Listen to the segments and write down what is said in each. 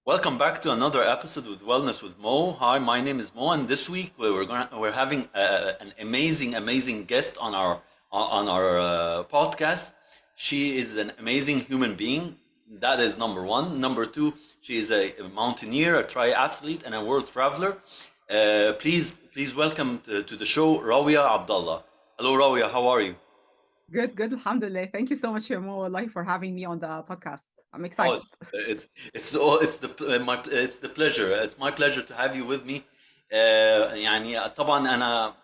Welcome back to another episode with Wellness with Mo. Hi, my name is Mo, and this week we're having an amazing guest on our podcast. She is an amazing human being. That is number one. Number two, she is a mountaineer, a triathlete, and a world traveler. Please welcome to the show Rawia Abdallah. Hello, Rawia. How are you? Good, Alhamdulillah. Thank you so much, Mo, wallahi, for having me on the podcast. I'm Oh, excited. it's the pleasure. It's my pleasure to have you with me. يعني طبعا أنا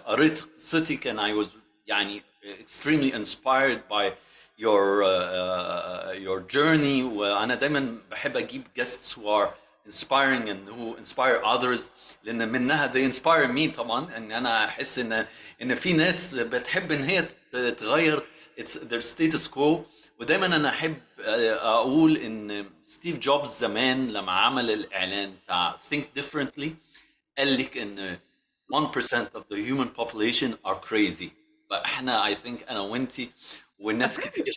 قريت قصتك and I was يعني extremely inspired by your journey. وأنا دايما بحب أجيب guests who are inspiring and who inspire others لأن منها they inspire me طبعا إن أنا أحس إن في ناس بتحب إن هي تغير their status quo. ودايما انا احب اقول ان ستيف جوبز زمان لما عمل الاعلان بتاع think differently قال لك ان 1% of the human population are crazy. فاحنا I think انا وانتي والناس كتير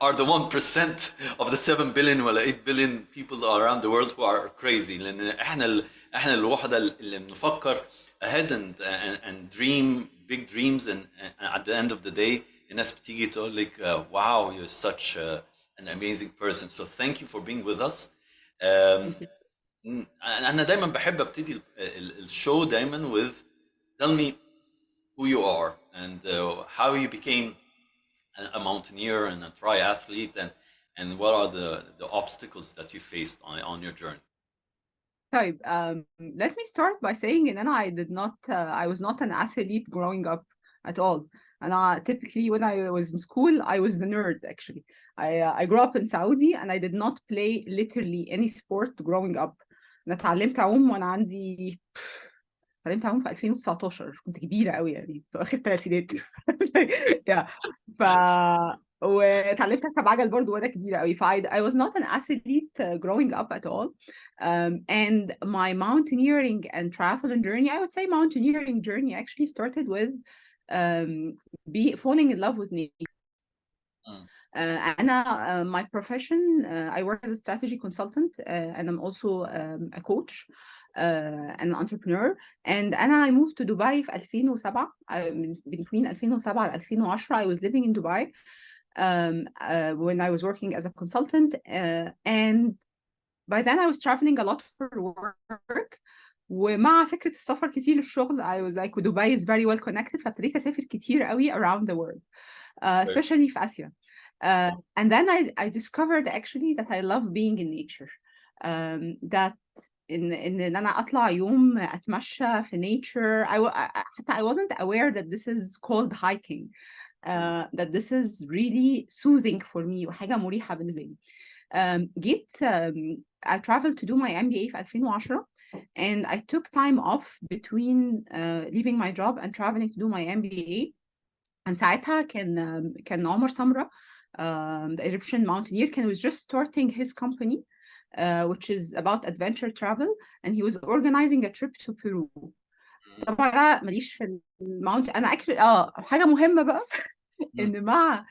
are the 1% of the 7 billion ولا 8 billion people around the world who are crazy لان احنا الوحده اللي بنفكر ahead and dream big dreams and at the end of the day الناس بتيجي تقول لك wow you're such an amazing person, so thank you for being with us. Thank you. انا دايما بحب ابتدي الشو دايما with tell me who you are and how you became a mountaineer and a triathlete and what are the obstacles that you faced on your journey. طيب, let me start by saying that I was not an athlete growing up at all. And typically when I was in school, I was the nerd actually. I grew up in Saudi and I did not play literally any sport growing up. أنا اتعلمت أعوم وأنا عندي اتعلمت أعوم في 2019. كنت كبيرة قوي يعني في آخر الثلاثينات. yeah. ف واتعلمت اركب عجل برضو وانا كبيره قوي. I was not an athlete growing up at all. And my mountaineering and triathlon journey, I would say mountaineering journey actually started with falling in love with nature. My profession, I work as a strategy consultant, and I'm also a coach and an entrepreneur. And I moved to Dubai في 2007. Between 2007 and 2010 I was living in Dubai when I was working as a consultant, and by then I was traveling a lot for work. ومع فكرة السفر كتير للشغل I was like Dubai is very well connected, فابتديت أسافر كتير قوي around the world, especially في آسيا. And then I discovered actually that I love being in nature. That ان انا اطلع يوم اتمشى في nature. حتى I wasn't aware that this is called hiking. That this is really soothing for me وحاجة مريحة بالنسبة لي. جيت I traveled to do my MBA في 2010, and I took time off between leaving my job and traveling to do my MBA. and ساعتها كان عمر سمرة, the Egyptian mountaineer, was just starting his company, which is about adventure travel, and he was organizing a trip to Peru. طبعا انا ماليش في الماونت. انا actually حاجه مهمه بقى ان مع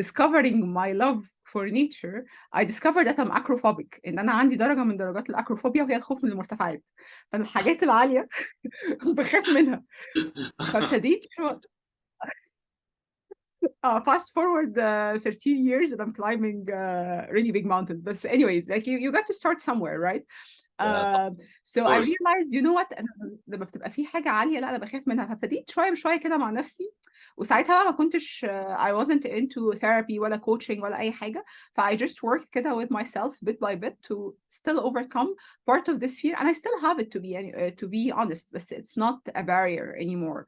discovering my love for nature, I discovered that I'm acrophobic. ان انا عندي درجه من درجات الاكروفوبيا وهي الخوف من المرتفعات. فالحاجات العاليه بخاف منها. فابتديت fast forward 13 years and I'm climbing really big mountains. But anyways, like you got to start somewhere, right? So I realized, you know what, أنا لما بتبقى في حاجة عالية لا أنا بخاف منها. فابتديت شوية بشوية كده مع نفسي. وساعتها ما كنتش I wasn't into therapy ولا coaching ولا أي حاجة. I just worked كده with myself bit by bit to still overcome part of this fear, and I still have it, to be honest, but it's not a barrier anymore.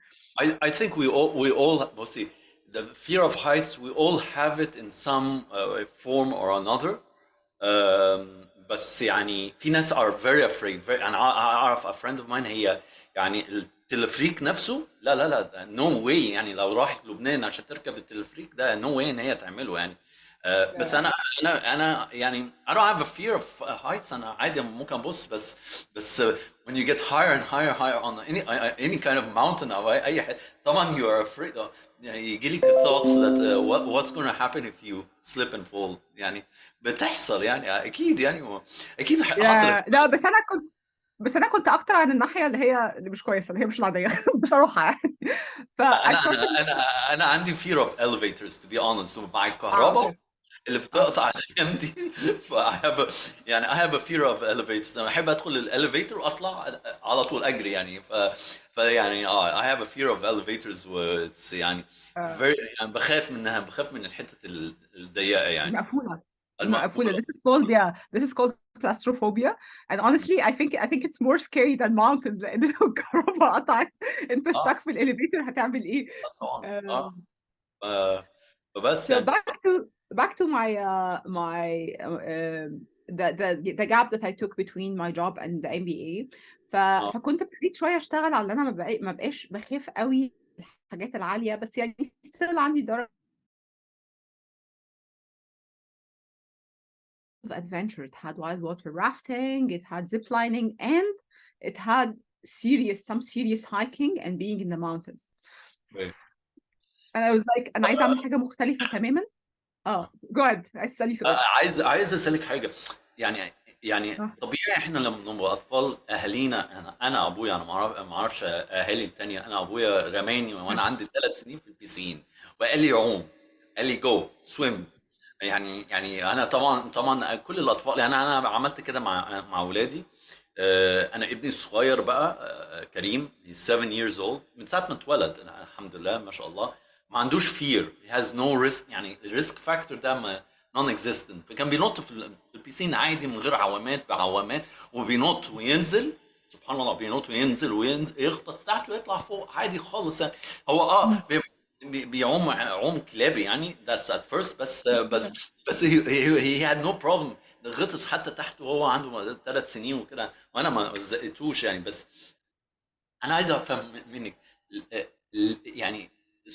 I think we all well, see the fear of heights, we all have it in some form or another. بس يعني في ناس are very afraid. أنا أعرف a friend of mine هي يعني التلفريك نفسه لا no way يعني لو راحت لبنان عشان تركب التلفريك ده no way إن هي تعمله يعني. بس انا يعني I don't have a fear of heights. انا عادي ممكن ابص، بس when you get higher and higher on any kind of mountain او اي حاجه، طبعا you are afraid of، يعني يجي لك thoughts that what's going to happen if you slip and fall. يعني بتحصل يعني اكيد يعني اكيد حصلت. لا، بس انا كنت اكتر عن الناحيه اللي مش كويسه، اللي هي مش العاديه بصراحه يعني. ف I انا انا started. انا انا عندي fear of elevators to be honest، مع الكهرباء اوكي. اللي اه. بتقطع الايام دي. ف I have a يعني I have a fear of elevators. انا بحب ادخل الاليفيتور واطلع على طول اجري يعني. يعني I have a fear of elevators و يعني آه. very يعني بخاف منها، بخاف من الحتة الضيقة يعني المقفوله. المقفوله. المقفولة. This is called claustrophobia. And honestly I think it's more scary than mountains. لان لو الكهرباء قطعت انت اه stuck في الاليفيتور هتعمل ايه؟ طبعا آه، ف- فبس So يعني back to the gap that I took between my job and the MBA. اه فكنت ابتديت شويه اشتغل على ان انا ما بقاش بخاف قوي الحاجات العاليه، بس يعني still عندي درجه of adventure. It had wild water rafting, it had zip lining, and it had some serious hiking and being in the mountains. And I was like انا عايزه اعمل حاجه مختلفه تماما. Go ahead. عايز تسالي سؤال. عايز اسالك حاجه. يعني آه. طبيعي احنا لما نبقى اطفال اهالينا، انا ابويا، انا ما اعرفش اهالي التانية، انا ابويا رماني وانا عندي 3 سنين في البيسين وقال لي عوم، قال لي جو سويم. يعني انا طبعا كل الاطفال يعني انا عملت كده مع اولادي. انا ابني الصغير بقى كريم he's 7 years old من ساعه ما اتولد. الحمد لله ما شاء الله ما عندوش fear. he has no risk. يعني الريسك فاكتور ده نون اكزيستنت. فكان بينط في البيسين عادي من غير بعوامات، وبينط وينزل. سبحان الله بينط وينزل يغطس تحت ويطلع فوق عادي خالص يعني. هو بيعوم عوم كلابي يعني that's at first. بس he had no problem. غطس حتى تحت وهو عنده 3 سنين وكده، وانا ما زقتوش يعني. بس انا عايز افهم منك يعني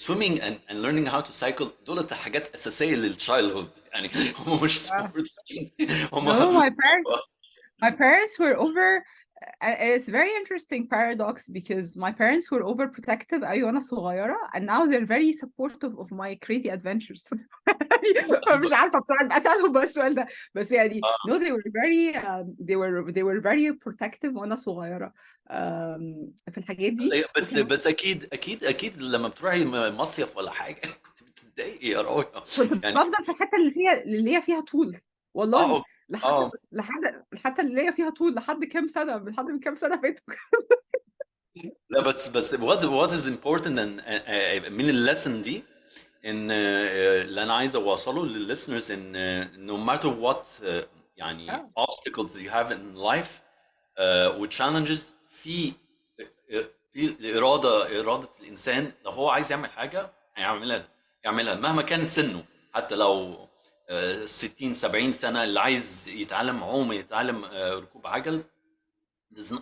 swimming and learning how to cycle دول حاجات اساسيه للتشايلد هود يعني. هم مش آه. سبورتس. هم No, my parents were over. It's a very interesting paradox because my parents were overprotective أيوة وأنا صغيرة, and now they're very supportive of my crazy adventures. مش عارفة بصراحة أسألهم بس السؤال ده, بس يعني no, they were very they were very protective وأنا صغيرة في الحاجات بس دي. بس وكمان بس اكيد لما بتروحي مصيف ولا حاجه كنت بتتضايقي يا راوية كنت يعني. بفضل في الحتة اللي هي فيها طول, والله اه لحد اه لحد الحتة اللي هي فيها طول لحد كام سنة, لحد من كام سنة فاتوا. لا بس what is important من الليسن دي ان اللي انا عايز اوصله للlisteners ان no matter what يعني اه. obstacles you have in life و challenges في إرادة الإنسان. لو هو عايز يعمل حاجة يعملها مهما كان سنه. حتى لو 60 70 سنة اللي عايز يتعلم عوم، يتعلم ركوب عجل. there's no,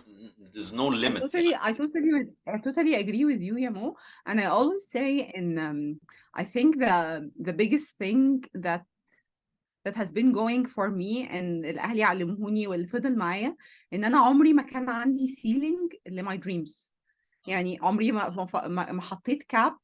there's no I limit totally, يعني. I totally, I totally agree with you, Yamo. And I always say, I think the biggest thing that has been going for me and الأهلي علموني واللي فضل معايا, إن أنا عمري ما كان عندي ceiling لماي dreams. يعني عمري ما حطيت كاب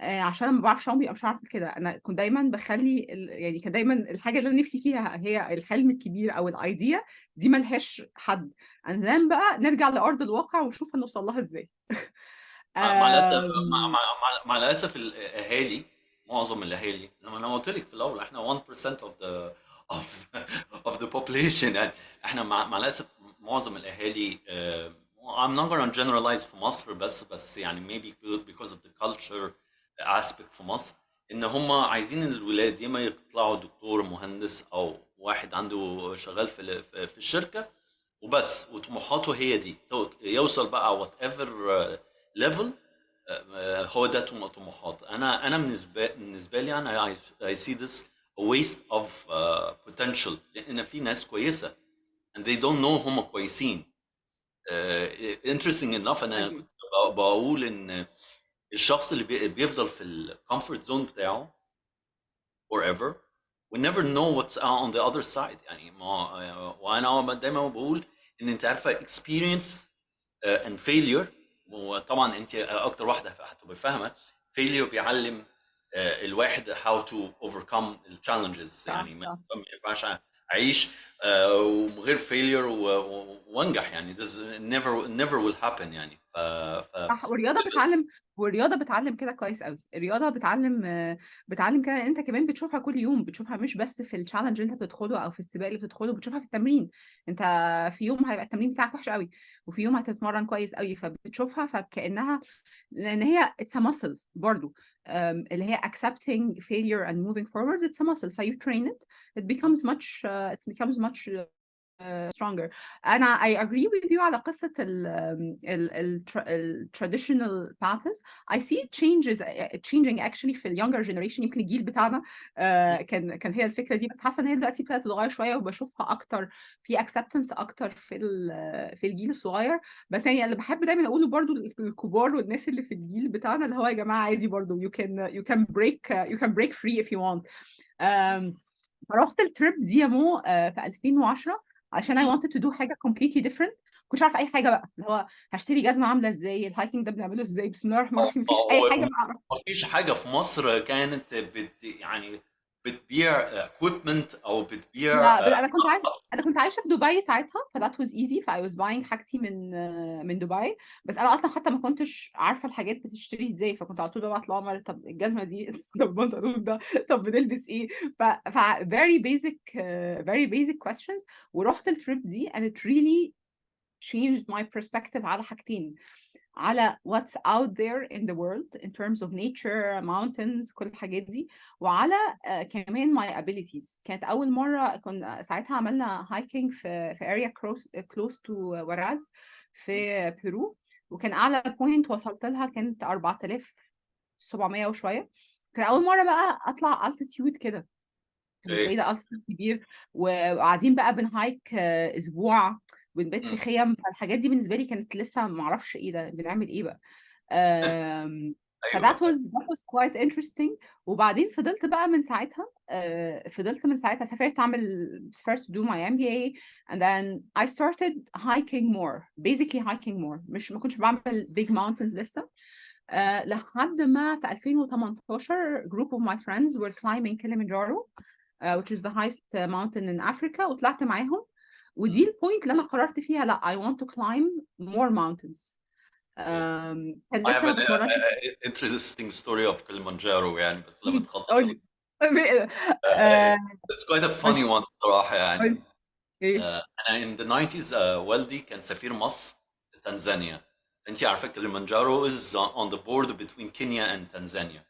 عشان ما بعرفش اعوم يبقى مش عارفه كده. انا كنت دايما بخلي يعني كان دايما الحاجه اللي انا نفسي فيها هي الحلم الكبير او الايديا دي ملهاش حد, and then بقى نرجع لارض الواقع ونشوف هنوصل لها ازاي. مع الاسف آم، مع الاسف الاهالي، معظم الاهالي لما انا قلت لك في الاول احنا 1% of the, of the population يعني. احنا مع الاسف معظم الاهالي I'm not gonna generalize في مصر بس يعني maybe because of the culture aspect في مصر ان هم عايزين الولاد يا اما يطلعوا دكتور مهندس او واحد عنده شغال في الشركه وبس، وطموحاته هي دي يوصل بقى وات ايفر ليفل. هو ده طموحات. انا بالنسبه لي انا I see this a waste of potential لان في ناس كويسه and they don't know هم كويسين. interesting enough انا agree. كنت بقول ان الشخص اللي بيفضل في الكومفورت زون بتاعه forever we never know what's on the other side يعني. ما وانا دايما بقول ان انت عارفه experience and failure. وطبعا انت اكتر واحده هتبقى فاهمه. failure بيعلم الواحد how to overcome the challenges صح يعني. ما صح. ما ينفعش اعيش ومن غير failure وانجح يعني. this never will happen يعني. ف صح، والرياضة بتعلّم كده كويس أوي، الرياضة بتعلّم كده إن أنت كمان بتشوفها كل يوم، بتشوفها مش بس في الchallenge اللي أنت بتدخله أو في السباق اللي بتدخله، بتشوفها في التمرين، أنت في يوم هيبقى التمرين بتاعك وحش أوي، وفي يوم هتتمرن كويس أوي، فبتشوفها فكأنها لأن هي it's a muscle برضه، اللي هي accepting failure and moving forward it's a muscle فyou train it, it becomes much stronger. أنا I agree with you على قصة ال traditional paths. I see it changing actually في الyounger generation. يمكن الجيل بتاعنا كان هي الفكرة دي، بس حاسة إن هي دلوقتي ابتدت تتغير شوية وباشوفها أكتر في acceptance أكتر في الجيل الصغير. بس يعني اللي باحب دايمًا أقوله برضه للكبار والناس اللي في الجيل بتاعنا اللي هو يا جماعة عادي برضه you can break free if you want. فرُحت الtrip دي يا مو في 2010 عشان I wanted to do حاجة completely different. ما كنتش أعرف أي حاجة بقى، اللي هو هاشتري جزمة عاملة إزاي، الhiking ده بنعمله إزاي، بسم الله الرحمن الرحيم، ما فيش أي حاجة أعرف. ما فيش حاجة في مصر كانت يعني بتبيع equipment أو بتبيع لأ أنا كنت عايشة في دبي ساعتها فthat was easy فI was buying حاجتي من دبي. بس أنا أصلًا حتى ما كنتش عارفة الحاجات بتشتري إزاي، فكنت على طول بابعت لعمر طب الجزمة دي، طب البنطلون ده، طب بنلبس إيه؟ very basic questions. ورُحت الtrip دي and it really changed my perspective على حاجتين، على what's out there in the world in terms of nature, mountains كل الحاجات دي، وعلى كمان my abilities. كانت أول مرة كنا ساعتها عملنا hiking في area close to وراز في بيرو، وكان أعلى point وصلت لها كانت 4700 وشوية. كان أول مرة بقى أطلع altitude كده، بالنسبة لي إيه. ده altitude كبير، وقاعدين بقى بنhike أسبوع ونبات في مم. خيم، فالحاجات دي بالنسبة لي كانت لسه ما أعرفش إيه ده، بنعمل إيه بقى. أيوه. that was quite interesting. وبعدين سافرت to do my MBA and then I started hiking more, basically hiking more. ما كنتش باعمل big mountains لسه. لحد ما في 2018 group of my friends were climbing Kilimanjaro, which is the highest mountain in Africa, وطلعت معاهم. ودي البوينت اللي أنا قررت فيها لأ I want to climb more mountains. كان I have لسه ما an باتمرنش interesting story of Kilimanjaro يعني. بس لما كتير. قُل تخلصي. لي. آآ it's quite a قُل funny one بصراحة يعني. لي إيه؟ أنا in the 90s والدي كان سفير مصر في تنزانيا. أنتِ عارفة كليمانجارو is on the border between Kenya and Tanzania.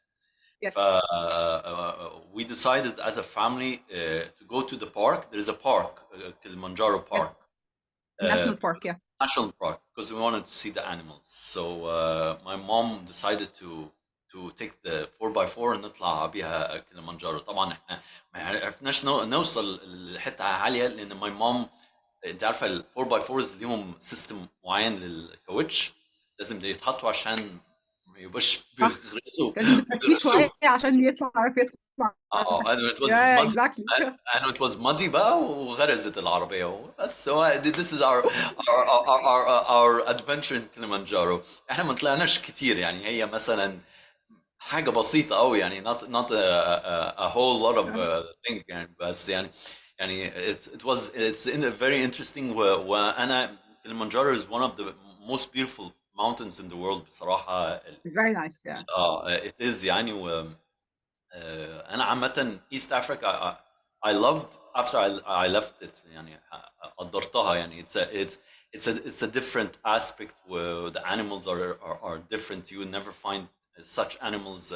Yes, We decided as a family to go to the park. There is a park, Kilimanjaro Park, yes. uh, National park, yeah. national park, because we wanted to see the animals. So my mom decided to take the 4x4 ونطلع بيها كليمانجارو. طبعا احنا ما عرفناش نوصل لحته عاليه لان my mom. انت عارفه ال 4x4s ليهم سيستم معين للكاوتش لازم يتحطوا عشان ما يبقاش صح. بيغرسوا لازم بتسخّيه بيغرسوا. شوية عشان يعرف يطلع. اه and it was Yeah, muddy. exactly. and it was muddy بقى وغرزت العربية بس. هو this is our adventure in Kilimanjaro. احنا ما طلعناش كتير يعني. هي مثلا حاجة بسيطة قوي يعني not a whole lot of thing يعني. بس يعني it's very interesting. وأنا Kilimanjaro is one of the most beautiful mountains in the world بصراحة. It's very nice, yeah. it is يعني. انا عامه ايست افريكا I loved after I left it يعني. قدرتها يعني. it's a different aspect where the animals are different. You never find such animals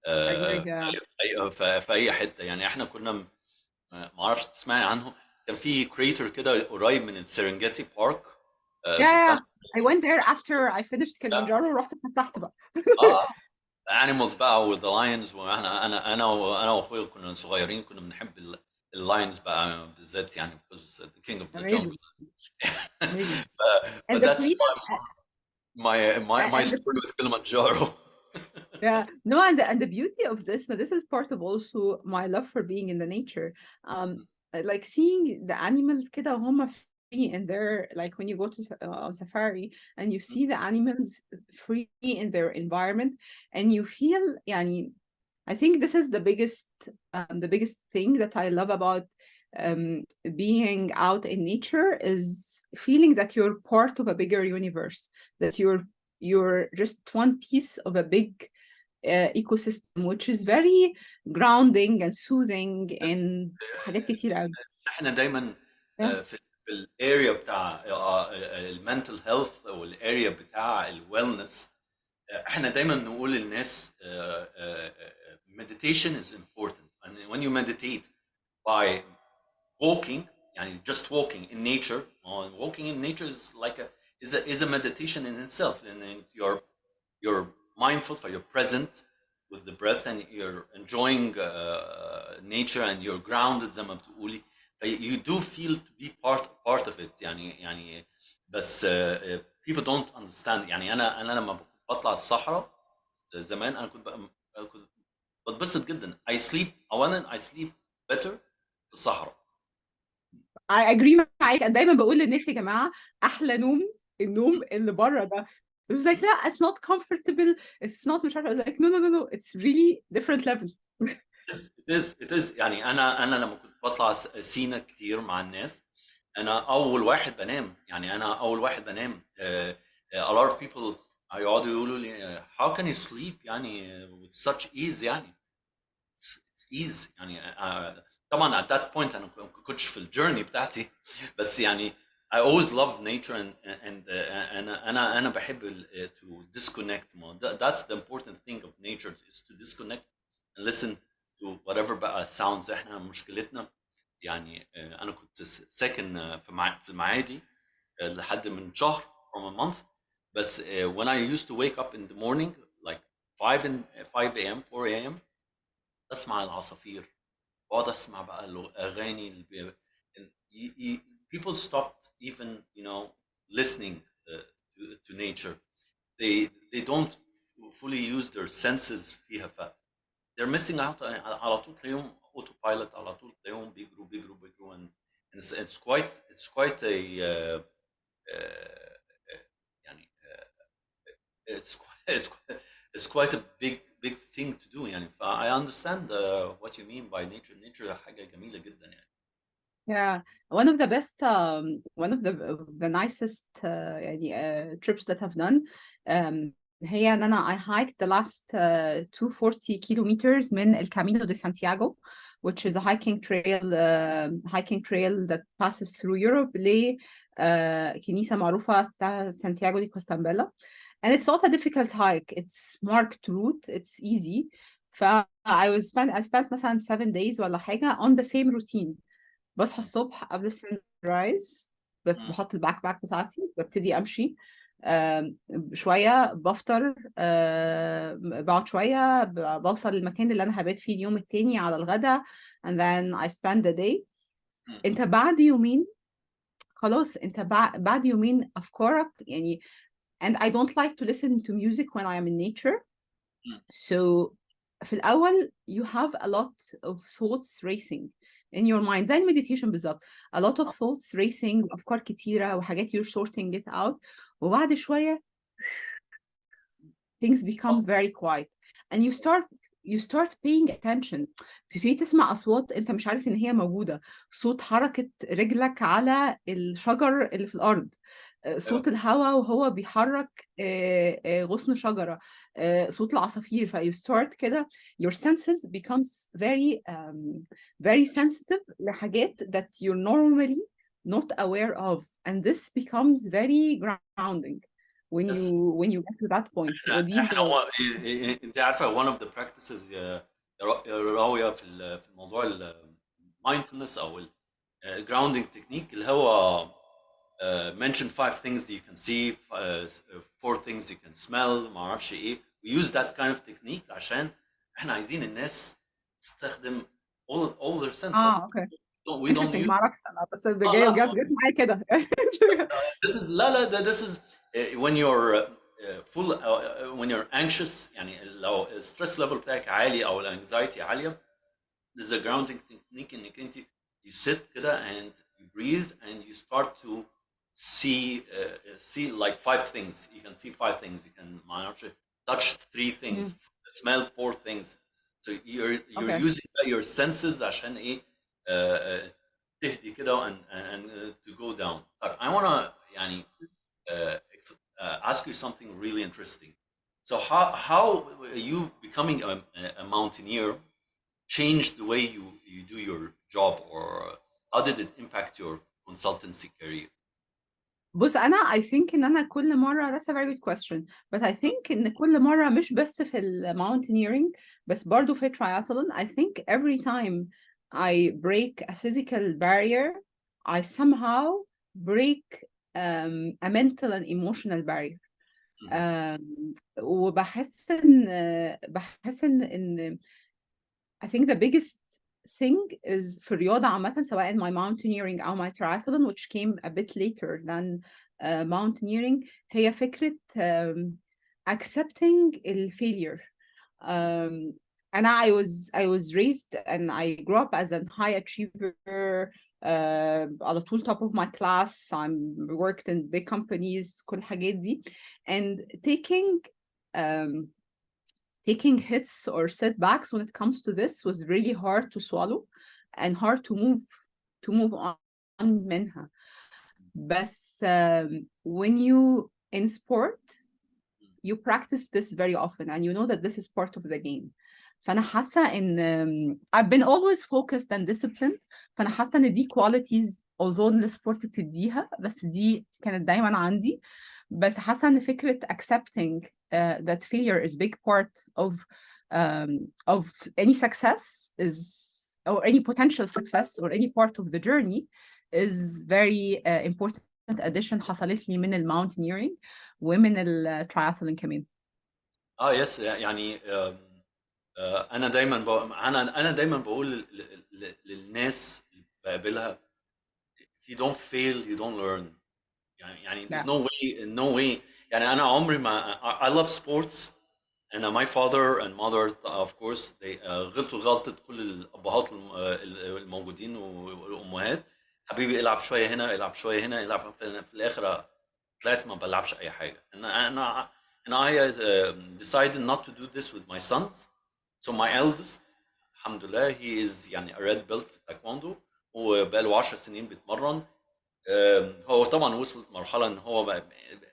agree, yeah. في اي حته يعني. احنا كنا ما اعرفش تسمعي عنه. كان في كريتر كده قريب من السيرنجيتي بارك. Yeah, شفتها. yeah. I went there after I finished Kilimanjaro ورُحت اتفسحت بقى. اه animals بقى with the lions. واحنا انا واخويا كنا صغيرين كنا بنحب اللاينز بقى بالذات يعني because the king of the jungle. Amazing, amazing. but And the that's freedom my and the story with Kilimanjaro. Yeah, no, and the beauty of this, now this is part of also my love for being in the nature. Like seeing the animals كده وهم free in their, like when you go to on safari and you see the animals free in their environment and you feel يعني I think this is the biggest thing that I love about being out in nature is feeling that you're part of a bigger universe, that you're just one piece of a big ecosystem, which is very grounding and soothing بس and حاجات كتير قوي. احنا دايما Yeah. في الاريا بتاع المنتل هيلث او الاريا بتاع الويلنس، احنا دايما نقول للناس meditation is important, and when you meditate by walking, يعني just walking in nature, walking in nature is like is a meditation in itself, and then you're mindful, for you're present with the breath and you're enjoying nature and you're grounded زي ما بتقولي. You do feel to be part of it. يعني بس people don't understand. يعني انا لما بطلع الصحراء زمان انا كنت بتبسط جدا. اولا I sleep better في الصحراء. I agree معاك. أنا دايما بقول للناس يا جماعة أحلى نوم النوم اللي بره ده. It was like لا it's not comfortable, it's not مش عارفة. I was like no it's really different level. it is يعني انا لما كنت بطلع سينا كتير مع الناس، انا اول واحد بنام. يعني انا اول واحد بنام. A lot of people هيقعدوا يقولوا لي how can you sleep يعني with such ease. يعني it's easy. يعني طبعا at that point انا ما كنتش في الجيرني بتاعتي، بس يعني I always love nature and انا بحب to disconnect more. That's the important thing of nature, is to disconnect and listen to whatever بقى sounds. احنا مشكلتنا يعني انا كنت ساكن في المعادي لحد من شهر from a month. بس when I used to wake up in the morning like 5 a.m. 4 a.m. اسمع العصافير واقعد اسمع بقى الاغاني people stopped even listening to nature. They don't fully use their senses فيها. they're missing out. على طول تلاقيهم auto pilot، على طول تلاقيهم بيجروا and it's quite a يعني it's quite a big thing to do. يعني I understand what you mean by nature. Nature حاجة جميلة جدا يعني. Yeah, one of the best, one of the nicest يعني trips that I've done هي ان انا I hiked the last 240 kilometers من el Camino de Santiago, which is a hiking trail that passes through Europe ل كنيسة معروفة اسمها سانتياغو دي كوستامبيلا. And it's not a difficult hike. It's marked route. It's easy. I spent مثلا 7 days ولا حاجة on the same routine. بصحى الصبح قبل السن رايز، بحط الباك باك بتاعتي، ببتدي امشي شويه، بفطر، بقعد شويه، بوصل للمكان اللي انا هبات فيه اليوم التاني على الغدا and then I spend the day. انت بعد يومين خلاص، انت بعد يومين افكارك يعني. and I don't like to listen to music when I am in nature. So في الأول you have a lot of thoughts racing in your mind زي المديتيشن بالظبط. a lot of thoughts racing وأفكار كتيرة وحاجات you're sorting it out، وبعد شوية things become very quiet and you start paying attention. بتبتدي تسمع أصوات أنت مش عارف إن هي موجودة، صوت حركة رجلك على الشجر اللي في الأرض، صوت الهواء وهو بيحرك غصن شجرة، صوت العصافير. ف you start كده your senses becomes very sensitive لحاجات that you're normally not aware of, and this becomes very grounding when you get to that point. ودي انت عارفه one of the practices راويه في الموضوع المايندفولنس او grounding technique اللي هو mention 5 things you can see, 4 things you can smell، ما اعرفش ايه. we use that kind of technique عشان احنا عايزين الناس تستخدم all their senses. اوكي we don't interesting. use ما اعرفش انا بس جاي جت معايا كده. this is لا this is when you're full when you're anxious يعني لو الستريس ليفل بتاعك عالي او الانكزايتي عاليه. There's a grounding technique انك انت you sit كده and you breathe and you start to see like five things. You can see five things. You can ما اعرفش touch three things, مم. smell four things. So you're Okay. using your senses عشان ايه تهدي كده and to go down. طيب I wanna يعني ask you something really interesting. So how you becoming a mountaineer changed the way you do your job, or how did it impact your consultancy career? بص انا I think ان انا كل مره that's a very good question but I think ان كل مره مش بس في mountaineering بس برضو في triathlon. I think every time I break a physical barrier I somehow break a mental and emotional barrier. وبحس ان I think the biggest thing is في الرياضة عامة سواء my mountaineering أو my triathlon which came a bit later than mountaineering هي فكرة accepting failure. And I was raised and I grew up as a high achiever. على طول top of my class. I worked in big companies كل الحاجات دي and taking hits or setbacks when it comes to this was really hard to swallow and hard to move on منها. بس when you in sport you practice this very often and you know that this is part of the game. فأنا حاسة إن I've been always focused and disciplined. فأنا حاسة إن دي qualities although السبورت بتديها بس دي كانت دايما عندي. بس حاسة إن فكرة accepting that failure is big part of any success is or any potential success or any part of the journey is very important addition حصلت لي من الماونتينيرينج ومن الترايثلون كمان. يس يعني انا دايما بقول للناس اللي بقابلها if you don't fail you don't learn. يعني there's Yeah. no way. يعني انا عمري ما I love sports and my father and mother of course they غلطوا غلطة كل الابهات الموجودين والامهات. حبيبي العب شويه هنا العب شويه هنا العب في الاخر طلعت ما بلعبش اي حاجه. and I decided not to do this with my sons. So my eldest الحمد لله he is يعني a red belt في تايكوندو وبقاله 10 سنين بيتمرن. هو طبعا وصل مرحله ان هو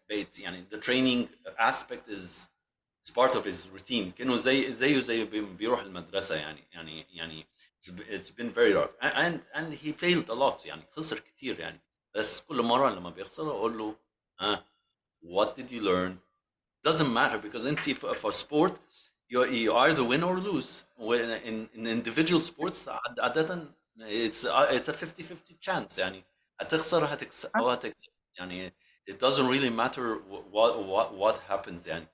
بقيت يعني the training aspect is part of his routine. كانه زي بيروح المدرسه يعني it's been very hard and he failed a lot. يعني خسر كتير يعني. بس كل مره لما بيخسر اقول له what did you learn? Doesn't matter because انت for sport you either win or lose. In individual sports عادة it's a 50-50 chance. يعني هتخسر هتكسب او هتكسب. يعني it doesn't really matter what happens. يعني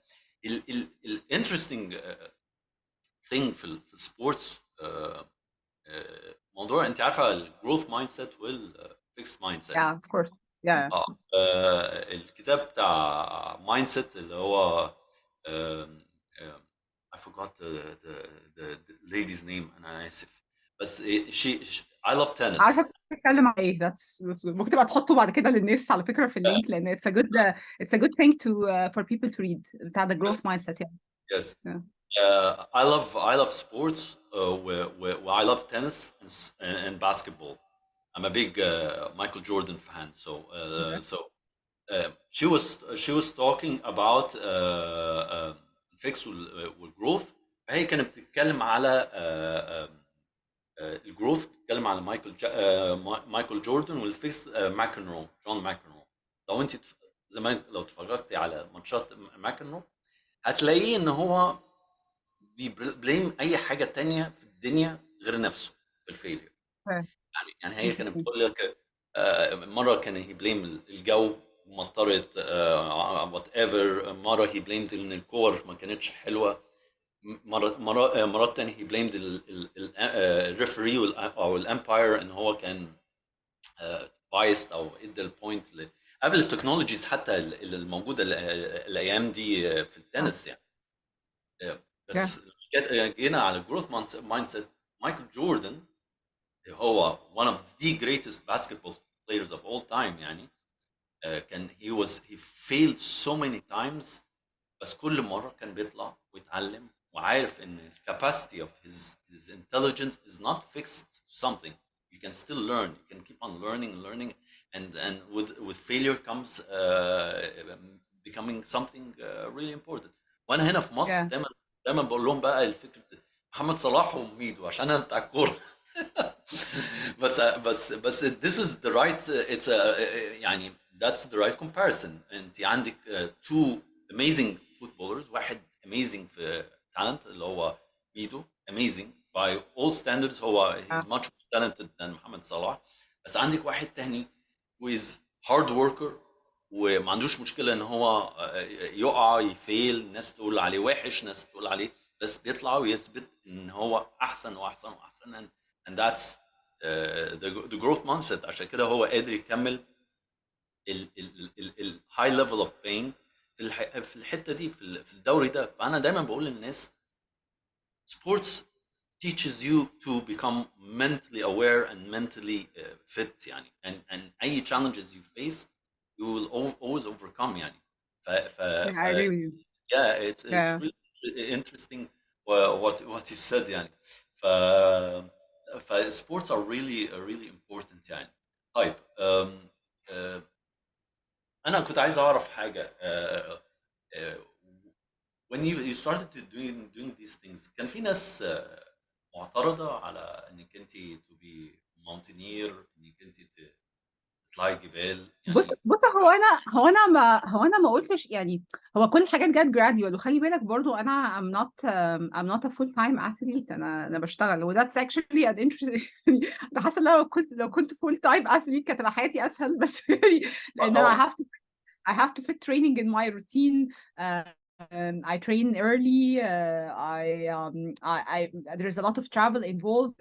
ال interesting thing في السبورتس موضوع انت عارفه الجروث مايند سيت والفيكس مايند سيت. Yeah, of course. Yeah. الكتاب بتاع مايند سيت اللي هو I forgot the lady's name انا اسف بس I love tennis. عارفه بتتكلم عن ايه. ممكن تبقى تحطه بعد كده للناس على فكره في اللينك لان it's a good thing to for people to read بتاع the growth mindset يعني. Yes. Yeah. I love sports. I love tennis and basketball. I'm a big Michael Jordan fan. She was talking about fix والgrowth. فهي كانت بتتكلم على الجروث بتتكلم على مايكل جوردن والفيكس ماكنرو جون ماكنرو. لو انت زمان لو اتفرجتي على ماتشات ماكنرو هتلاقيه ان هو بيبليم اي حاجه تانية في الدنيا غير نفسه في الفيلير. يعني هي كانت بتقول لك مره كان هي بليم الجو مطرت وات ايفر. مره هي بليمد ان الكور ما كانتش حلوه. مرات تانية هي بليمد الريفري او الامباير ان هو كان بايست او ادى البوينت قبل التكنولوجيز حتى اللي الموجوده الايام دي في اه التنس يعني. yeah. بس جينا على الجروث مايند سيت. مايكل جوردن هو one of the greatest basketball players of all time يعني. كان he failed so many times، بس كل مرة كان بيطلع ويتعلم وعارف ان the capacity of his intelligence is not fixed to something. You can still learn. You can keep on learning, and with failure comes becoming something really important. وانا هنا في مصر Yeah. دايما بقول لهم بقى الفكرة محمد صلاح وميدو عشان انا بتاع الكورة. بس this is the right it's a يعني that's the right comparison. انت عندك two amazing footballers، واحد amazing في talent اللي هو ميدو amazing by all standards، هو Yeah. he's much more talented than محمد صلاح. بس عندك واحد تاني who is hard worker وما عندوش مشكلة ان هو يقع يفيل، ناس تقول عليه وحش ناس تقول عليه، بس بيطلع ويثبت ان هو احسن واحسن واحسن. and that's the growth mindset. عشان كده هو قادر يكمل ال high level of pain في الحته دي في الدوري ده. فانا دايما بقول للناس sports teaches you to become mentally aware and mentally fit يعني. and اي challenges you face you will always overcome يعني. Yeah, I agree with you. yeah it's Yeah. really interesting what you said يعني. ف sports are really important يعني. طيب انا كنت عايز اعرف حاجه. uh, when you started to doing these things كان في ناس معترضة على انك انت to be mountaineer، انك انت تطلعي جبال يعني. بص هو انا ما قلتش يعني. هو كل الحاجات جت gradual، وخلي بالك برضو انا I'm not a full time athlete. انا بشتغل، وذاتس actually an interesting انا حاسه لو كنت full time athlete كانت تبقى حياتي اسهل، بس يعني لان طبعا. انا I have to fit training in my routine. I train early. There's a lot of travel involved.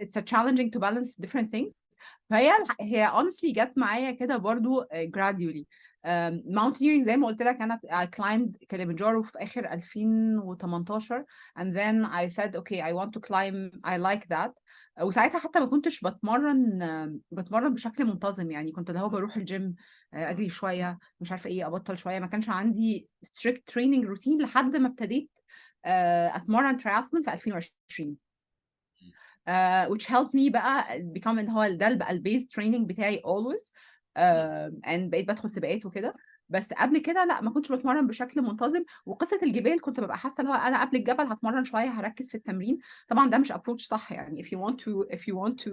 It's a challenging to balance different things. هي honestly جت معايا كده برضو gradually. Mountaineering زي ما قلت لك أنا I climbed كليمنجارو في آخر 2018 and then I said okay I want to climb. I like that. وساعتها حتى ما كنتش بتمرن بشكل منتظم يعني. كنت اللي هو بروح الجيم أجري شوية مش عارفة إيه أبطل شوية. ما كانش عندي strict training routine لحد ما ابتديت أتمرن triathlon في 2020. which helped me بقى become ان هو ده بقى البيز تريننج بتاعي always. and بقيت بدخل سباقات وكده. بس قبل كده لا، ما كنتش بتمرن بشكل منتظم. وقصه الجبال كنت ببقى حاسه اللي هو انا قبل الجبل هتمرن شويه هركز في التمرين. طبعا ده مش approach صح يعني. if you want to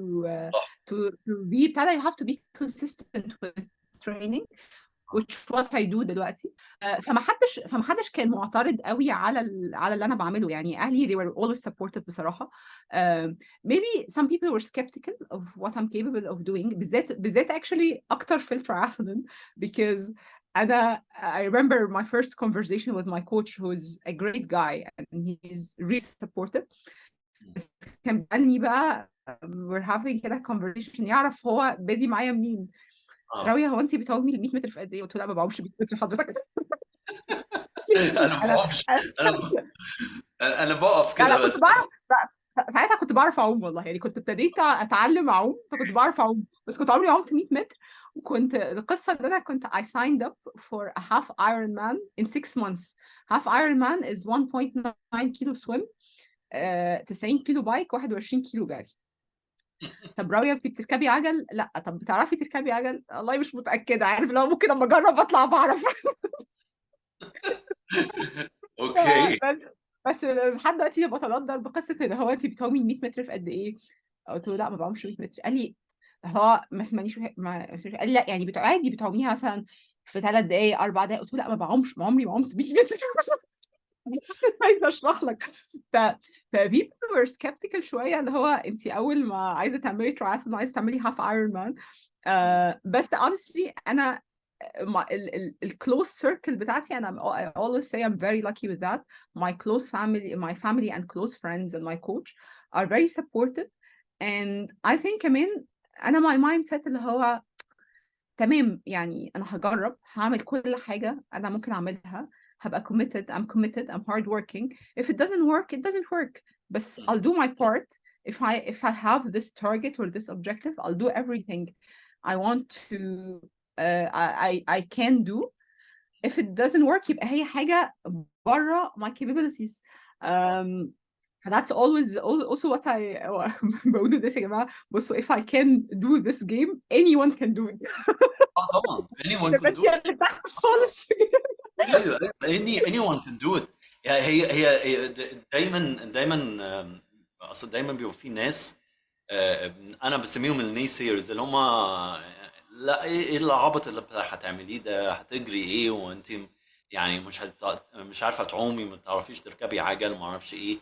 be بتاع you have to be consistent with training which what I do دلوقتي. فما حدش كان معترض قوي على اللي انا بعمله يعني. اهلي they were always supportive بصراحه. maybe some people were skeptical of what I'm capable of doing بالذات actually اكتر في التراثلون because I remember my first conversation with my coach who is a great guy and he's really supportive. بس كان بيسألني بقى we're having كده conversation يعرف هو بادي معايا منين. راوية هو انت بتعومي ال 100 متر في قد ايه؟ قلت له لا ما بعومش 100 متر حضرتك. انا ما انا بعرفش. انا انا بقف لا كده كنت بس. بعرف. ساعتها كنت بعرف اعوم والله يعني. كنت ابتديت اتعلم اعوم فكنت بعرف اعوم. بس كنت عمري عمت 100 متر. وكنت القصه ان انا كنت I signed up for a half Ironman in 6 months. half Ironman is 1.9 كيلو swim 90 كيلو بايك 21 كيلو جري. طب راوية انت بتركبي عجل؟ لا. طب بتعرفي تركبي عجل؟ والله مش متأكدة. عارف لو ممكن اما اجرب اطلع بعرف. اوكي. بس بس لحد دلوقتي بتندر بقصة ان هو انت بتعومي 100 متر في قد ايه؟ قلت له لا ما بعومش 100 متر. قال لي هو ما سمعنيش قال لي لا يعني عادي بتعوميها مثلا في 3 دقائق 4 دقائق. قلت له لا ما بعومش عمري ما عمت 100 متر. عايزه اشرح لك. ف people were skeptical شويه اللي هو انت اول ما عايزه تعملي triathlon عايزه تعملي half Ironman. بس honestly انا الclose circle بتاعتي انا I always say I'm very lucky with that. My family and close friends and my coach are very supportive. and I think كمان انا my mindset اللي هو تمام يعني انا هجرب، هعمل كل حاجه انا ممكن اعملها، هبقى committed, I'm hard working. If it doesn't work, it doesn't work. بس I'll do my part. If I have this target or this objective, I'll do everything I want to, I can do. If it doesn't work, يبقى هي حاجة بره my capabilities. Um, that's always also what I بقول this يا جماعة. بصوا, if I can do this game, anyone can do it. طبعا anyone can بس do it. يعني تحت خالص. ايوه anyone can do it. يعني هي دايما اصل دايما بيبقى في ناس انا بسميهم النيسيرز اللي هم لا ايه العبط اللي هتعمليه ده، هتجري ايه وانت يعني مش عارفه تعومي، ما تعرفيش تركبي عجل، ما اعرفش ايه.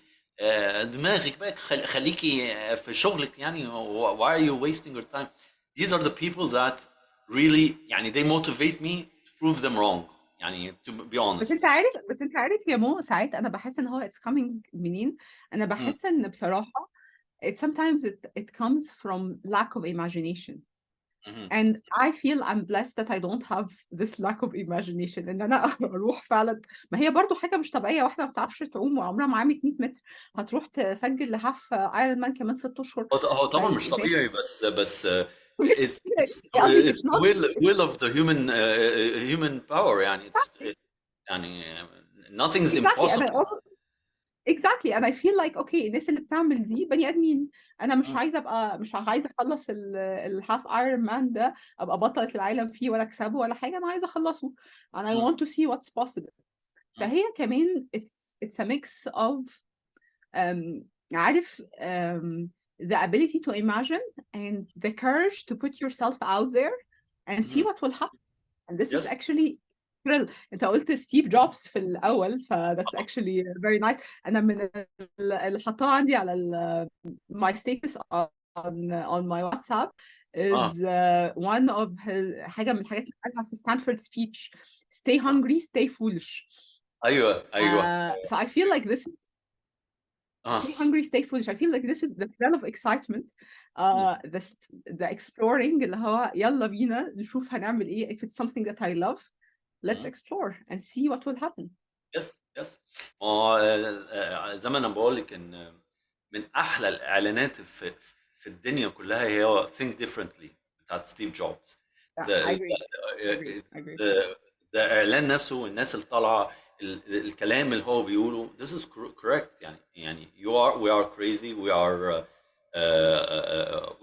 دماغك بقى خليكي في شغلك يعني. why are you wasting your time. These are the people that really يعني they motivate me to prove them wrong يعني to be بس honest. انت عارف يا مو، ساعات انا بحس ان هو it's coming منين. انا بحس ان بصراحة sometimes it comes from lack of imagination. And I feel I'm blessed that I don't have this lack of imagination. ان انا اروح فعلا، ما هي برضو حاجه مش طبيعيه، واحده ما بتعرفش تعوم وعمرها ما عامت 100 متر هتروح تسجل لهاف ايرون مان كمان 6 اشهر. هو طبعا مش فاهم؟ طبيعي، بس قصدي it's it's the not will of the human power يعني it's يعني nothing's exactly. impossible. exactly and I feel like okay, الناس اللي بتعمل دي بني ادمين. انا مش عايزه اخلص الهاف ايرون مان ده ابقى بطلة العالم فيه ولا اكسبه ولا حاجه، انا عايزه اخلصه and I want to see what's possible. فهي كمان it's a mix of عارف the ability to imagine and the courage to put yourself out there and see what will happen. And this is yes actually thrill. انت قلت ستيف جوبز في الاول ف that's actually very nice. انا من اللي حطاه عندي على my status on my WhatsApp is one of his حاجه من الحاجات اللي قالها في ستانفورد speech: stay hungry, stay foolish. ايوه ف I feel like this stay hungry, stay foolish. I feel like this is the thrill of excitement. The exploring اللي هو يلا بينا نشوف هنعمل ايه. If it's something that I love, let's explore and see what will happen. يس زي ما انا بقول لك ان من احلى الاعلانات في الدنيا كلها هي think differently بتاعت ستيف جوبز. I agree. ده اعلان نفسه والناس اللي طالعه الكلام اللي هو بيقوله this is correct يعني we are crazy, we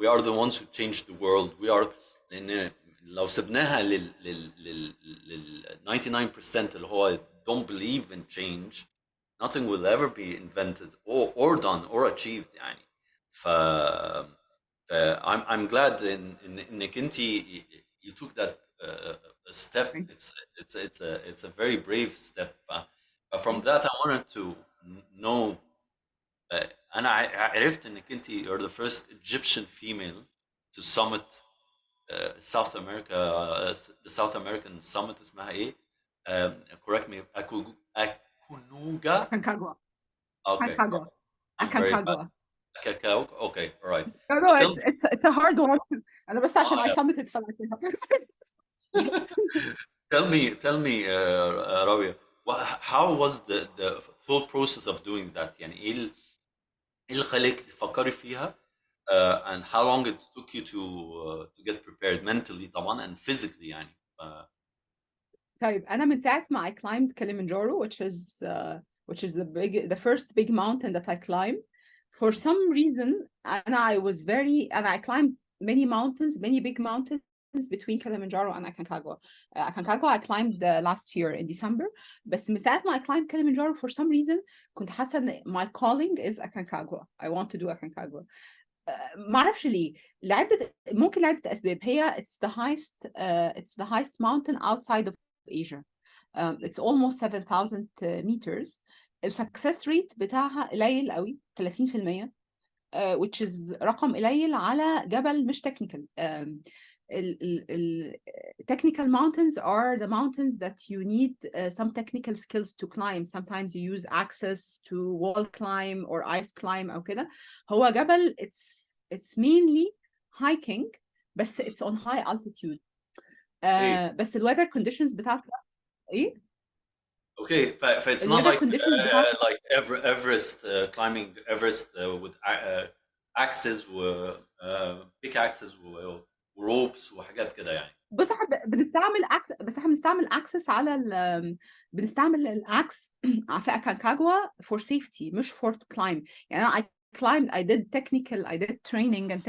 are the ones who change the world. we are لان لو سبناها لل 99% اللي هو don't believe in change, nothing will ever be invented or done or achieved يعني. I'm glad انك انت you took that step. It's a very brave step. From that I wanted to know انا عرفت انك انت you're the first Egyptian female to summit South America, the South American summit اسمها ايه؟ correct me. Akunuga. Aconcagua. Okay. I'm very bad. Aconcagua. Okay, all right. No, it's a hard one. انا بس عشان I yeah. summited Tell me, Rabia, how was the thought process of doing that? يعني ايه اللي خليك تفكري فيها and how long it took you to get prepared mentally طبعا and physically يعني. طيب أنا من ساعة ما I climbed Kilimanjaro, which is the first big mountain that I climbed. For some reason, and I climbed many mountains, many big mountains between Kilimanjaro and Aconcagua. Aconcagua I climbed last year in December. بس من ساعة ما I climbed Kilimanjaro, for some reason كنت حاسة إن my calling is Aconcagua. I want to do Aconcagua. ما اعرفش ليه، ممكن لعدة اسباب. هي it's the highest mountain outside of Asia. It's almost 7,000 meters. السكسس ريت بتاعها قليل قوي 30%, which is رقم قليل على جبل مش تكنيكال. technical mountains are the mountains that you need some technical skills to climb. Sometimes you use access to wall climb or ice climb أو كده. هو جبل it's mainly hiking, بس it's on high altitude. okay بس الويذر كونديشنز بتاعته ايه، okay فايتس not الويذر like كونديشنز بتاعته Everest climbing Everest with axes و pickaxes وروبس وحاجات كده يعني. بص احنا بنستعمل اكس، بس احنا بنستعمل اكسس على بنستعمل الاكس في اكانكاجوا فور سيفتي مش فور كلايم. يعني انا I climbed I did training and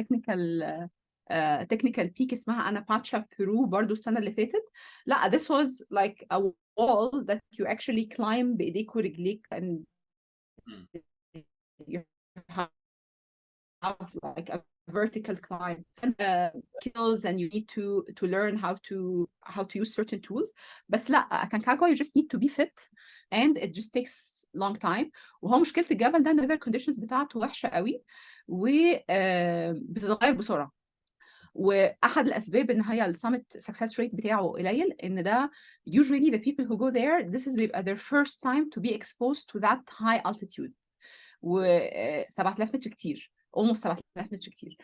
technical peak اسمها انا باتشا في بيرو برضو السنه اللي فاتت. لا this was like a wall that you actually climb بايديك ورجليك and مم. you have like a vertical climb skills and you need to learn how to use certain tools. بس لا Aconcagua you just need to be fit and it just takes long time. وهو مشكلة الجبل ده ان الweather conditions بتاعته وحشة قوي وبتتغير بسرعة. واحد الاسباب ان هي السمت success rate بتاعه قليل ان ده usually the people who go there this is بيبقى their first time to be exposed to that high altitude. و7000 متر كتير almost 7000 متر كتير.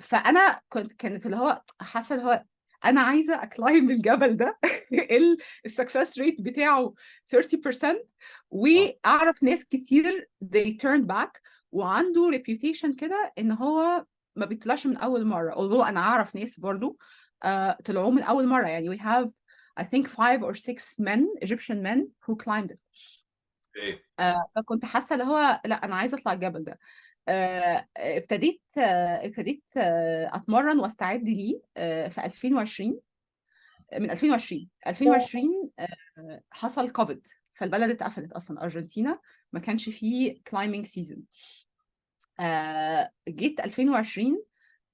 فانا كانت اللي هو حاسه اللي هو انا عايزه اكلايم الجبل ده السكسس ريت بتاعه 30% واعرف ناس كتير they turned back وعنده reputation كده ان هو ما بيطلعش من اول مره although انا اعرف ناس برضو طلعوه من اول مره. يعني we have I think 5 or 6 men Egyptian men who climbed it. okay فكنت حاسه اللي هو لا انا عايزه اطلع الجبل ده. ابتديت اتمرن واستعد ليه في 2020. من 2020 حصل كوفيد فالبلد اتقفلت اصلا ارجنتينا ما كانش فيه كلايمينج سيزون. جيت 2020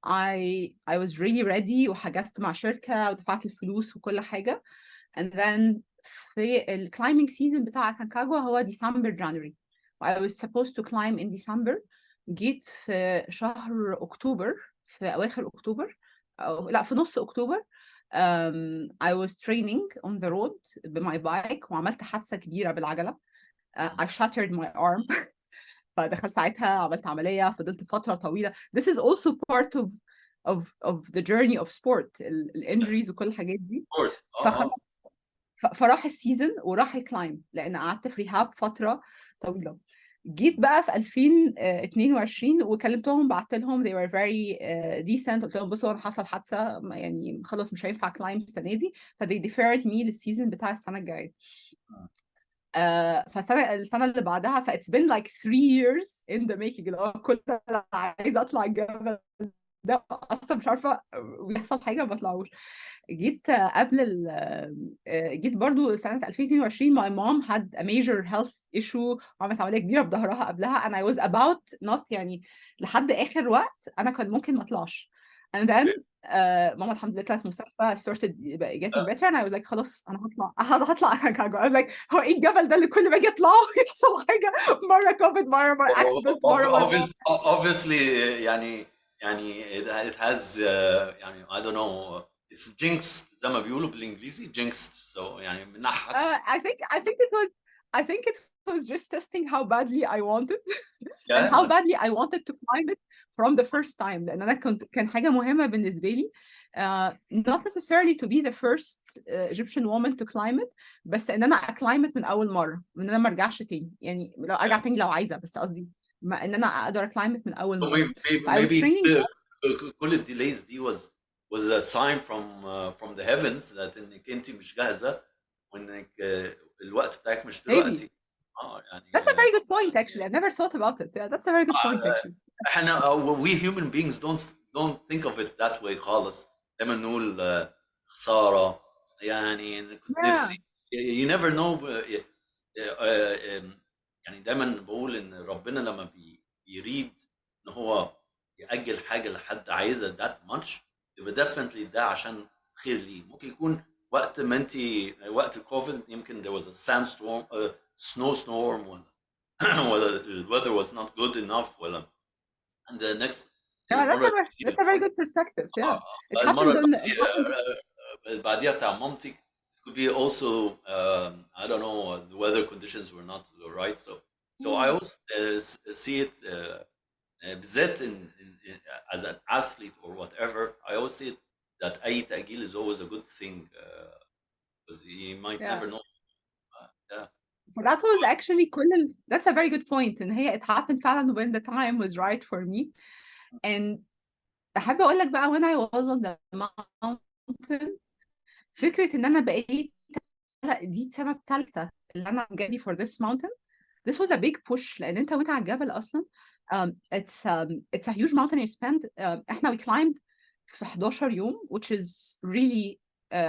I was really ready وحجزت مع شركة ودفعت الفلوس وكل حاجة and then في الكلايمينج سيزون بتاع كانكاجوا هو ديسمبر جانوري I was supposed to climb in December. جيت في شهر أكتوبر في أواخر أكتوبر أو لا في نص أكتوبر I was training on the road بماي بايك وعملت حادثة كبيرة بالعجلة. I shattered my arm. فدخلت ساعتها عملت عملية فضلت فترة طويلة. This is also part of the journey of sport yes الانجريز وكل الحاجات دي. of course فخلاص فراح السيزون وراح الكلايم لان قعدت في ريهاب فتره طويله. جيت بقى في 2022 وكلمتهم بعت لهم they were very decent. قلت لهم بصوا انا حصل حادثه يعني خلاص مش هينفع كلايم السنه دي فthey deferred me للسيزون بتاع السنه الجايه. السنه اللي بعدها فايتس been like 3 years in the making اللي هو كنت عايزه اطلع الجبل ده اصلا مش عارفه بيحصل حاجه ما بطلعوش. جيت جيت برضو سنة 2022 my mom had a major health issue وعملت عملية كبيرة في ظهرها قبلها and I was about not يعني لحد آخر وقت أنا كان ممكن ما أطلعش and then ماما الحمد لله طلعت مستشفى started getting better and I was like خلاص أنا هطلع أكاجو. I was like هو إيه الجبل ده اللي كل ما أجي أطلعه يحصل حاجة مرة كوفيد مرة accident مرة obviously يعني it has يعني I don't know it's jinxed زي ما بيقولوا بالانجليزي jinxed so يعني منحس. I think it was just testing how badly I wanted and how yeah badly I wanted to climb it from the first time لأن أنا كان حاجة مهمة بالنسبة لي not necessarily to be the first Egyptian woman to climb it بس إن أنا أclimb it من أول مرة وإن أنا ما أرجعش تاني يعني لو أرجع تاني لو عايزة بس قصدي إن أنا أقدر أclimb it من أول so مرة. I was maybe training. كل الديليز دي was a sign from the heavens that انك انت مش جاهزه وانك الوقت بتاعك مش Maybe. دلوقتي. يعني That's a very good point actually. I've never thought about it. Yeah, that's a very good point actually. احنا we human beings don't think of it that way خالص. دايما نقول خساره يعني كنت Yeah. نفسي you never know يعني دايما بقول ان ربنا لما بيريد ان هو يأجل حاجه لحد عايزها that much يبقى definitely ده عشان خير ليه. ممكن يكون وقت ما انت وقت كوفيد يمكن there was a sandstorm a snowstorm ولا the weather was not good enough ولا and the next Yeah, المره that's a very good perspective. Yeah. It المره happened on it happened. اللي بعديها بتاع مامتك it could be also I don't know the weather conditions were not right so I always see it بالذات as an athlete or whatever I always see it that أي تأجيل is always a good thing because you might Yeah. never know. Yeah. So that was actually that's a very good point. إن هي it happened فعلا when the time was right for me. And بحب أقول لك بقى when I was on the mountain فكرة إن أنا بقيت دي السنة الثالثة اللي أنا جاي for this mountain. This was a big push لأن أنت وأنت على الجبل أصلا it's a huge mountain you spend إحنا we climbed في 11 يوم which is really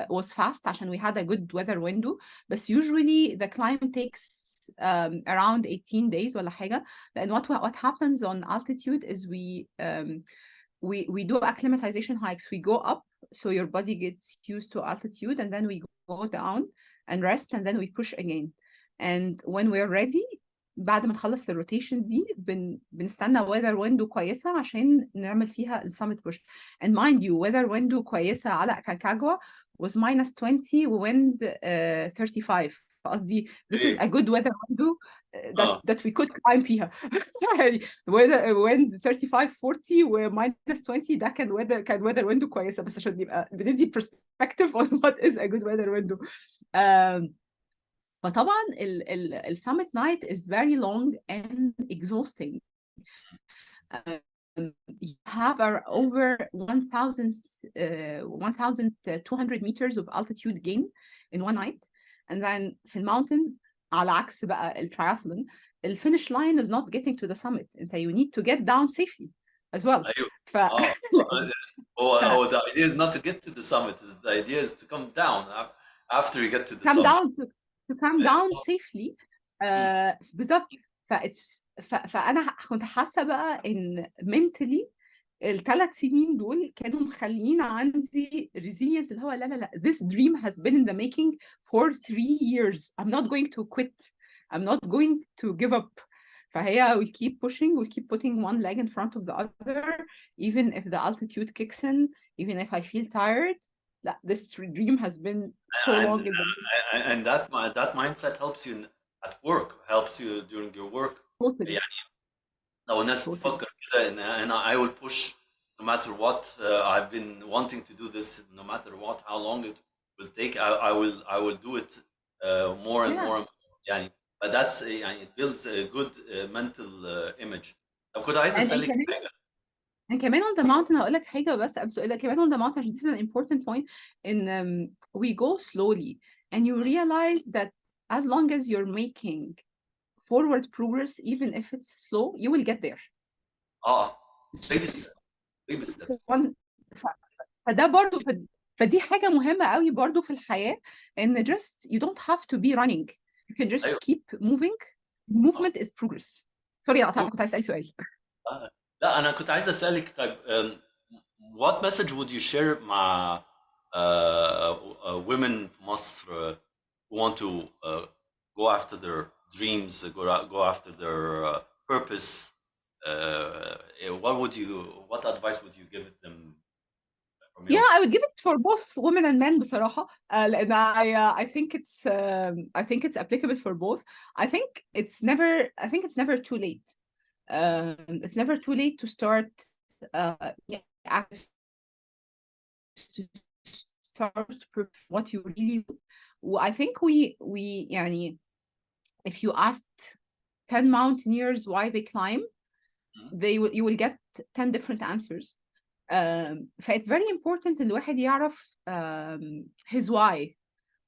was fast عشان we had a good weather window but usually the climb takes around 18 days ولا حاجة لأن what happens on altitude is we do acclimatization hikes. We go up so your body gets used to altitude and then we go down and rest and then we push again. And when we're ready بعد ما نخلص الروتيشن دي بنستنى weather window كويسة عشان نعمل فيها السمت push. And mind you weather window كويسة على كاكاجوا was -20 وwind 35. قصدي this is a good weather window that we could climb فيها. wind 35 40 و -20 ده كان weather window كويسة بس عشان يبقى بندي perspective on what is a good weather window. فطبعا السمت night is very long and exhausting. You have over 1,200 meters of altitude gain in one night. And then في mountains على عكس بقى الترايثلون الفinish line is not getting to the summit. You need to get down safely as well. The idea is not to get to the summit. The idea is to come down after you get to the summit. To come down safely. بالظبط. فأنا كنت حاسة بقى إن mentally ال3 سنين دول كانوا مخليين عندي resilience اللي هو لا this dream has been in the making for 3 years. I'm not going to quit. I'm not going to give up. فهي we keep pushing, we keep putting one leg in front of the other, even if the altitude kicks in, even if I feel tired. This dream has been so long in the making. And that mindset helps you at work, helps you during your work. Totally. يعني لو الناس بتفكر كده إن I will push no matter what. I've been wanting to do this no matter what, how long it will take. I will do it more and more. يعني but that's يعني it builds a good mental image. طب كنت عايز أسألك حاجة. كمان on the mountain هقول لك حاجة بس قبل سؤالك كمان on the mountain this is an important point in we go slowly and you realize that as long as you're making forward progress even if it's slow you will get there. baby steps. فده برضو فدي حاجة مهمة قوي برضو في الحياة إن just you don't have to be running you can just keep moving. Movement is progress. سوري قطعتك كنت عايز أسأل سؤال. لا أنا كنت عايز أسألك طيب what message would you share مع women في مصر who want to go after their dreams, go after their purpose? What advice would you give them? Yeah, I would give it for both women and men بصراحة. لأن I think it's applicable for both. I think it's never too late. It's never too late to start what you really do. I think we يعني if you asked 10 mountaineers why they climb, you will get 10 different answers. It's very important إن الواحد يعرف his why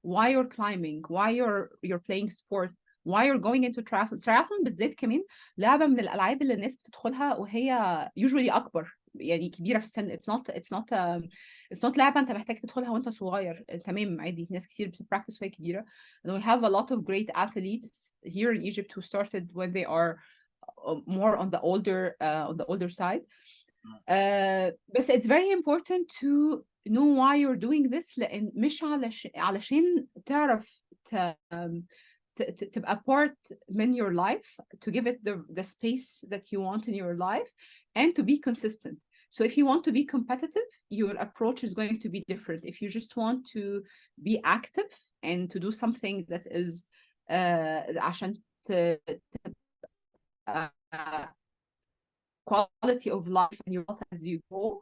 you're climbing, why you're playing sport, why you're going into triathlon بالذات كمان لعبة من الألعاب اللي الناس بتدخلها وهي usually أكبر يعني كبيرة في السن. it's not لعبة أنت محتاج تدخلها وأنت صغير. تمام عادي ناس كتير بتبراكتس وهي كبيرة. And we have a lot of great athletes here in Egypt who started when they are more on the older side. But it's very important to know why you're doing this لأن مش علشان تعرف تبقى part من your life, to give it the space that you want in your life and to be consistent. So if you want to be competitive, your approach is going to be different. If you just want to be active and to do something that is عشان quality of life and your health as you go,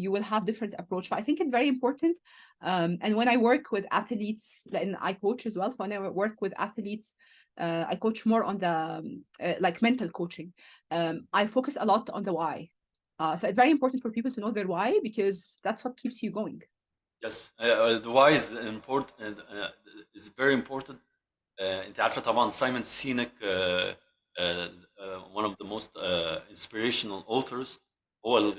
you will have different approach. But I think it's very important. And when I work with athletes, and I coach as well. When I work with athletes, I coach more on the like mental coaching. I focus a lot on the why. So it's very important for people to know their why, because that's what keeps you going. Yes, the why is important, is very important. انت عارفه طبعا سايمون سينك one of the most inspirational authors. هو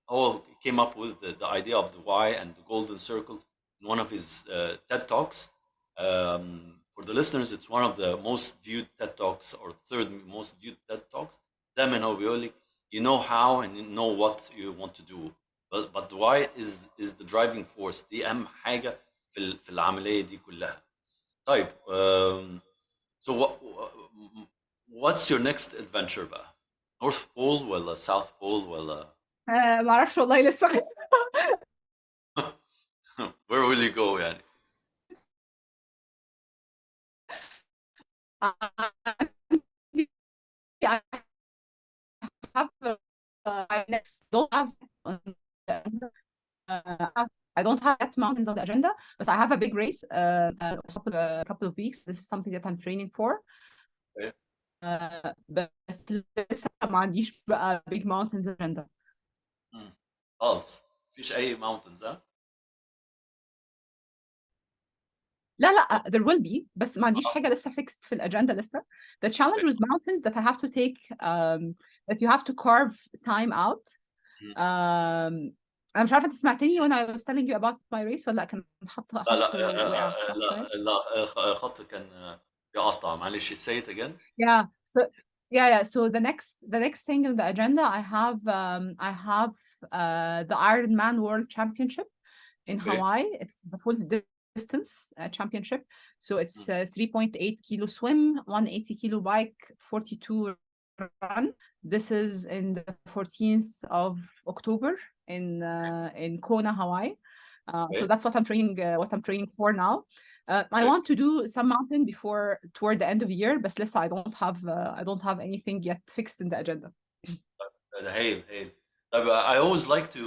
هو came up with the idea of the why and the golden circle in one of his TED talks. For the listeners, it's one of the most viewed TED talks, or third most viewed TED talks. دايما هو بيقول لك you know how and you know what you want to do, but the why is the driving force. دي أهم حاجة في العملية دي كلها. طيب so what's your next adventure بقى؟ North Pole ولا South Pole ولا ما اعرفش والله لسه. where will you go يعني؟ I have I next don't have I don't have that mountains on the agenda, but I have a big race a couple of weeks. This is something that I'm training for. Okay. بس لسه ما عنديش بقى big mountains agenda. خالص مفيش أي mountains ها؟ لا there will be، بس ما عنديش حاجة لسه fixed في الأجندة لسه. The challenge with mountains that I have to take that you have to carve time out. أنا مش عارفة أنت سمعتني when I was telling you about my race ولا كان خط لا لا وقع صح شوية؟ لا خط كان بيقطع معلش say it again. Yeah. So the next thing on the agenda, I have the Ironman World Championship in Hawaii. It's the full distance championship. So it's 3.8 kilo swim, 180 kilo bike, 42 run. This is in the 14th of October in Kona, Hawaii. So that's what I'm training for now. I want to do some mountain toward the end of the year, but listen, I don't have anything yet fixed in the agenda. هايل. طيب I always like to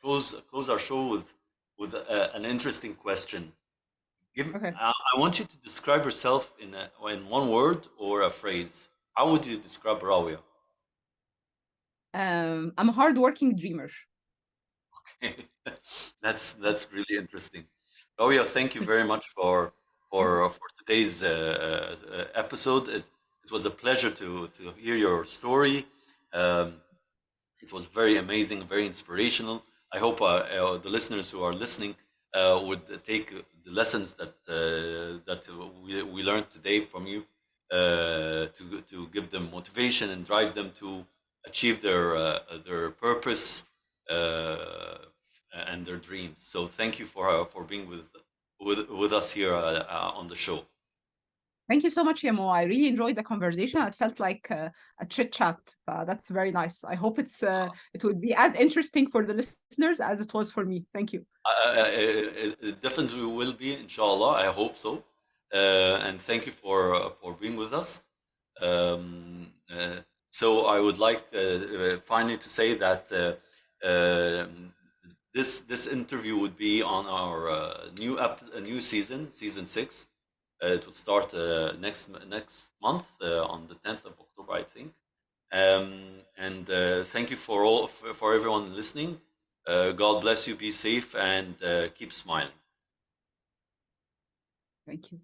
close our show with an interesting question. Okay. I want you to describe yourself in one word or a phrase. How would you describe Rawia? I'm a hardworking dreamer. Okay, that's really interesting. Rawia, thank you very much for today's episode. It was a pleasure to hear your story. It was very amazing, very inspirational. I hope the listeners who are listening would take the lessons that we learned today from you to give them motivation and drive them to achieve their purpose and their dreams. So thank you for being with us here on the show. Thank you so much, Yemo. I really enjoyed the conversation. It felt like a chit chat. That's very nice. I hope it would be as interesting for the listeners as it was for me. Thank you. It definitely will be, inshallah. I hope so. And thank you for being with us. So I would like finally to say that this interview would be on our new season 6. It will start next month on the 10th of October, I think. And thank you for everyone listening. God bless you. Be safe and keep smiling. Thank you.